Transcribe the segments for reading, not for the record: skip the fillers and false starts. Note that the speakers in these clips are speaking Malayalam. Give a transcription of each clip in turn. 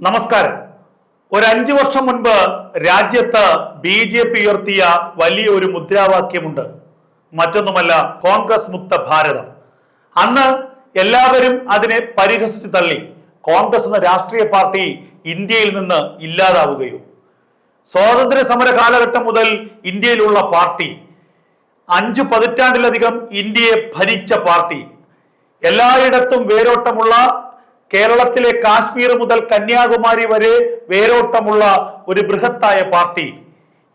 നമസ്കാരം. ഒരു 5 വർഷം മുൻപ് രാജ്യത്ത് BJP ഉയർത്തിയ വലിയൊരു മുദ്രാവാക്യമുണ്ട്. മറ്റൊന്നുമല്ല, കോൺഗ്രസ് മുക്ത ഭാരതം. അന്ന് എല്ലാവരും അതിനെ പരിഹസിച്ചു തള്ളി. കോൺഗ്രസ് എന്ന രാഷ്ട്രീയ പാർട്ടി ഇന്ത്യയിൽ നിന്ന് ഇല്ലാതാവുകയോ, സ്വാതന്ത്ര്യ സമര കാലഘട്ടം മുതൽ ഇന്ത്യയിലുള്ള പാർട്ടി, 5 പതിറ്റാണ്ടിലധികം ഇന്ത്യയെ ഭരിച്ച പാർട്ടി, എല്ലായിടത്തും വേരോട്ടമുള്ള, കേരളത്തിലെ കാശ്മീർ മുതൽ കന്യാകുമാരി വരെ വേരോട്ടമുള്ള ഒരു ബൃഹത്തായ പാർട്ടി,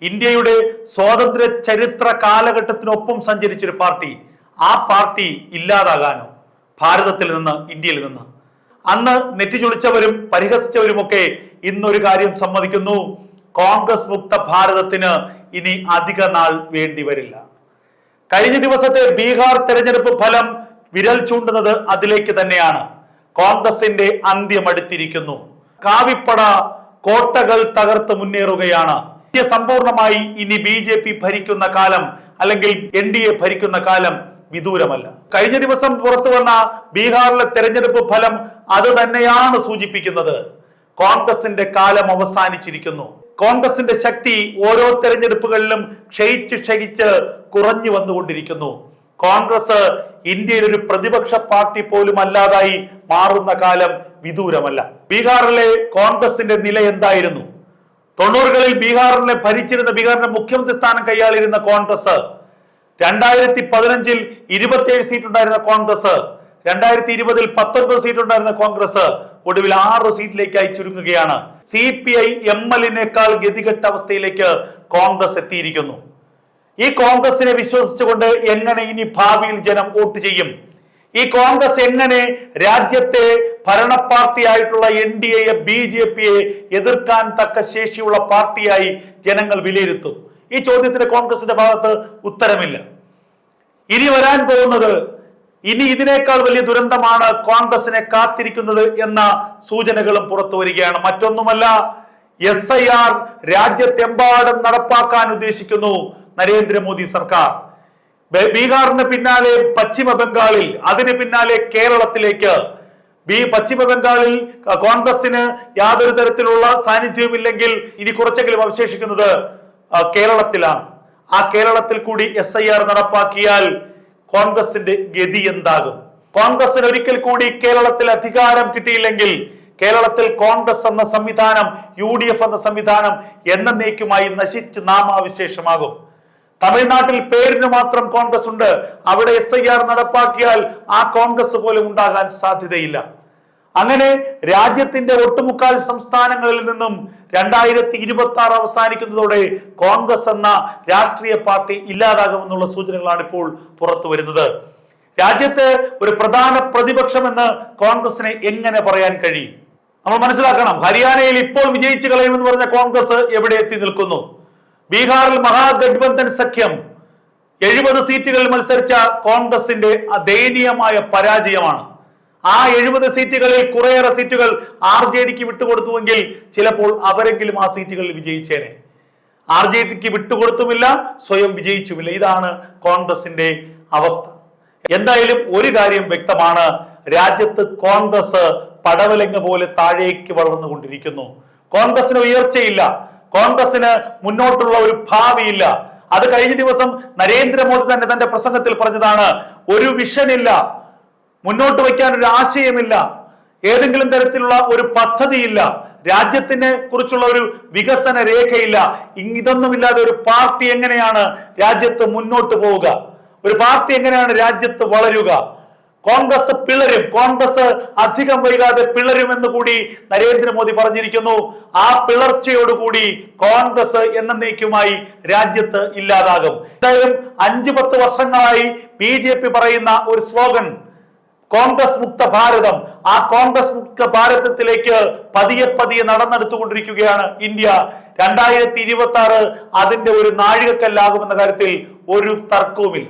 ഇന്ത്യയുടെ സ്വാതന്ത്ര്യ ചരിത്ര കാലഘട്ടത്തിനൊപ്പം സഞ്ചരിച്ചൊരു പാർട്ടി, ആ പാർട്ടി ഇല്ലാതാകാനോ ഭാരതത്തിൽ നിന്ന്, ഇന്ത്യയിൽ നിന്ന്? അന്ന് നെറ്റിചൊളിച്ചവരും പരിഹസിച്ചവരുമൊക്കെ ഇന്നൊരു കാര്യം സമ്മതിക്കുന്നു: കോൺഗ്രസ് മുക്ത ഭാരതത്തിന് ഇനി അധിക നാൾ വേണ്ടി വരില്ല. കഴിഞ്ഞ ദിവസത്തെ ബീഹാർ തെരഞ്ഞെടുപ്പ് ഫലം വിരൽ ചൂണ്ടുന്നത് അതിലേക്ക് തന്നെയാണ്. കോൺഗ്രസിന്റെ അന്ത്യം അടുത്തിരിക്കുന്നു. കാവിപ്പട കോട്ടകൾ തകർത്ത് മുന്നേറുകയാണ്. ഇന്ത്യ സമ്പൂർണമായി ഇനി BJP ഭരിക്കുന്ന കാലം, അല്ലെങ്കിൽ NDA ഭരിക്കുന്ന കാലം വിദൂരമല്ല. കഴിഞ്ഞ ദിവസം പുറത്തു വന്ന ബീഹാറിലെ തെരഞ്ഞെടുപ്പ് ഫലം അത് തന്നെയാണ് സൂചിപ്പിക്കുന്നത്. കോൺഗ്രസിന്റെ കാലം അവസാനിച്ചിരിക്കുന്നു. കോൺഗ്രസിന്റെ ശക്തി ഓരോ തെരഞ്ഞെടുപ്പുകളിലും ക്ഷയിച്ച് കുറഞ്ഞു വന്നുകൊണ്ടിരിക്കുന്നു. കോൺഗ്രസ് ഇന്ത്യയിൽ ഒരു പ്രതിപക്ഷ പാർട്ടി പോലും അല്ലാതായി മാറുന്ന കാലം വിദൂരമല്ല. ബീഹാറിലെ കോൺഗ്രസിന്റെ നില എന്തായിരുന്നു? 90കളിൽ ബീഹാറിനെ ഭരിച്ചിരുന്ന, ബീഹാറിന്റെ മുഖ്യമന്ത്രി സ്ഥാനം കൈയാളിരുന്ന കോൺഗ്രസ് 2015-ൽ 27 സീറ്റ് ഉണ്ടായിരുന്ന കോൺഗ്രസ് 2020-ൽ 19 സീറ്റ് ഉണ്ടായിരുന്ന കോൺഗ്രസ് ഒടുവിൽ 6 സീറ്റിലേക്കായി ചുരുങ്ങുകയാണ്. CPI MLനേക്കാൾ ഗതികെട്ട അവസ്ഥയിലേക്ക് കോൺഗ്രസ് എത്തിയിരിക്കുന്നു. ഈ കോൺഗ്രസിനെ വിശ്വസിച്ചുകൊണ്ട് എങ്ങനെ ഇനി ഭാവിയിൽ ജനം വോട്ട് ചെയ്യും? ഈ കോൺഗ്രസ് എങ്ങനെ രാജ്യത്തെ ഭരണ പാർട്ടിയായിട്ടുള്ള NDAയെ, BJPയെ എതിർക്കാൻ തക്ക ശേഷിയുള്ള പാർട്ടിയായി ജനങ്ങൾ വിലയിരുത്തും? ഈ ചോദ്യത്തിന് കോൺഗ്രസിന്റെ ഭാഗത്ത് ഉത്തരമില്ല. ഇനി വരാൻ പോകുന്നത്, ഇനി ഇതിനേക്കാൾ വലിയ ദുരന്തമാണ് കോൺഗ്രസിനെ കാത്തിരിക്കുന്നത് എന്ന സൂചനകളും പുറത്തു വരികയാണ്. മറ്റൊന്നുമല്ല, SIR രാജ്യത്തെമ്പാടും നടപ്പാക്കാൻ ഉദ്ദേശിക്കുന്നു നരേന്ദ്രമോദി സർക്കാർ. ബീഹാറിന് പിന്നാലെ പശ്ചിമ ബംഗാളിൽ, അതിന് പിന്നാലെ കേരളത്തിലേക്ക്. പശ്ചിമ ബംഗാളിൽ കോൺഗ്രസിന് യാതൊരു തരത്തിലുള്ള സാന്നിധ്യവും ഇല്ലെങ്കിൽ ഇനി കുറച്ചെങ്കിലും അവശേഷിക്കുന്നത് കേരളത്തിലാണ്. ആ കേരളത്തിൽ കൂടി SIR നടപ്പാക്കിയാൽ കോൺഗ്രസിന്റെ ഗതി എന്താകും? കോൺഗ്രസിന് ഒരിക്കൽ കൂടി കേരളത്തിൽ അധികാരം കിട്ടിയില്ലെങ്കിൽ കേരളത്തിൽ കോൺഗ്രസ് എന്ന സംവിധാനം, UDF എന്ന സംവിധാനം എന്നേക്കുമായി നശിച്ച് നാമാവിശേഷമാകും. തമിഴ്നാട്ടിൽ പേരിന് മാത്രം കോൺഗ്രസ് ഉണ്ട്. അവിടെ SIR നടപ്പാക്കിയാൽ ആ കോൺഗ്രസ് പോലും ഉണ്ടാകാൻ സാധ്യതയില്ല. അങ്ങനെ രാജ്യത്തിന്റെ ഒട്ടുമുക്കാൽ സംസ്ഥാനങ്ങളിൽ നിന്നും 2026 അവസാനിക്കുന്നതോടെ കോൺഗ്രസ് എന്ന രാഷ്ട്രീയ പാർട്ടി ഇല്ലാതാകുമെന്നുള്ള സൂചനകളാണ് ഇപ്പോൾ പുറത്തു വരുന്നത്. രാജ്യത്തെ ഒരു പ്രധാന പ്രതിപക്ഷമെന്ന് കോൺഗ്രസിനെ എങ്ങനെ പറയാൻ കഴിയും? നമ്മൾ മനസ്സിലാക്കണം. ഹരിയാനയിൽ ഇപ്പോൾ വിജയിച്ചു കളയുമെന്ന് പറഞ്ഞ കോൺഗ്രസ് എവിടെ എത്തി നിൽക്കുന്നു? ബീഹാറിൽ മഹാഗഠ്ബന്ധൻ സഖ്യം 70 സീറ്റുകളിൽ മത്സരിച്ച കോൺഗ്രസിന്റെ ദയനീയമായ പരാജയമാണ്. ആ 70 സീറ്റുകളിൽ കുറേയേറെ സീറ്റുകൾ RJDക്ക് വിട്ടുകൊടുത്തുവെങ്കിൽ ചിലപ്പോൾ അവരെങ്കിലും ആ സീറ്റുകളിൽ വിജയിച്ചേനെ. RJDക്ക് വിട്ടുകൊടുത്തുമില്ല, സ്വയം വിജയിച്ചുമില്ല. ഇതാണ് കോൺഗ്രസിന്റെ അവസ്ഥ. എന്തായാലും ഒരു കാര്യം വ്യക്തമാണ്: രാജ്യത്ത് കോൺഗ്രസ് പടവലങ്ങ പോലെ താഴേക്ക് വളർന്നുകൊണ്ടിരിക്കുന്നു. കോൺഗ്രസിന് ഉയർച്ചയില്ല, കോൺഗ്രസിന് മുന്നോട്ടുള്ള ഒരു ഭാവിയില്ല. അത് കഴിഞ്ഞ ദിവസം നരേന്ദ്രമോദി തന്നെ തന്റെ പ്രസംഗത്തിൽ പറഞ്ഞതാണ്. ഒരു വിഷനില്ല, മുന്നോട്ട് വയ്ക്കാൻ ഒരു ആശയമില്ല, ഏതെങ്കിലും തരത്തിലുള്ള ഒരു പദ്ധതിയില്ല, രാജ്യത്തിനെ കുറിച്ചുള്ള ഒരു വികസന രേഖയില്ല. ഇതൊന്നുമില്ലാതെ ഒരു പാർട്ടി എങ്ങനെയാണ് രാജ്യത്ത് മുന്നോട്ട് പോവുക? ഒരു പാർട്ടി എങ്ങനെയാണ് രാജ്യത്ത് വളരുക? കോൺഗ്രസ് പിളരും, കോൺഗ്രസ് അധികം വൈകാതെ പിളരുമെന്ന് കൂടി നരേന്ദ്രമോദി പറഞ്ഞിരിക്കുന്നു. ആ പിളർച്ചയോടുകൂടി കോൺഗ്രസ് എന്നേക്കുമായി രാജ്യത്ത് ഇല്ലാതാകും. എന്തായാലും 5-10 വർഷങ്ങളായി BJP പറയുന്ന ഒരു സ്ലോഗൻ കോൺഗ്രസ് മുക്ത ഭാരതം. ആ കോൺഗ്രസ് മുക്ത ഭാരതത്തിലേക്ക് പതിയെ നടന്നെടുത്തുകൊണ്ടിരിക്കുകയാണ് ഇന്ത്യ. 2026 അതിന്റെ ഒരു നാഴികക്കല്ലാകുമെന്ന കാര്യത്തിൽ ഒരു തർക്കവുമില്ല.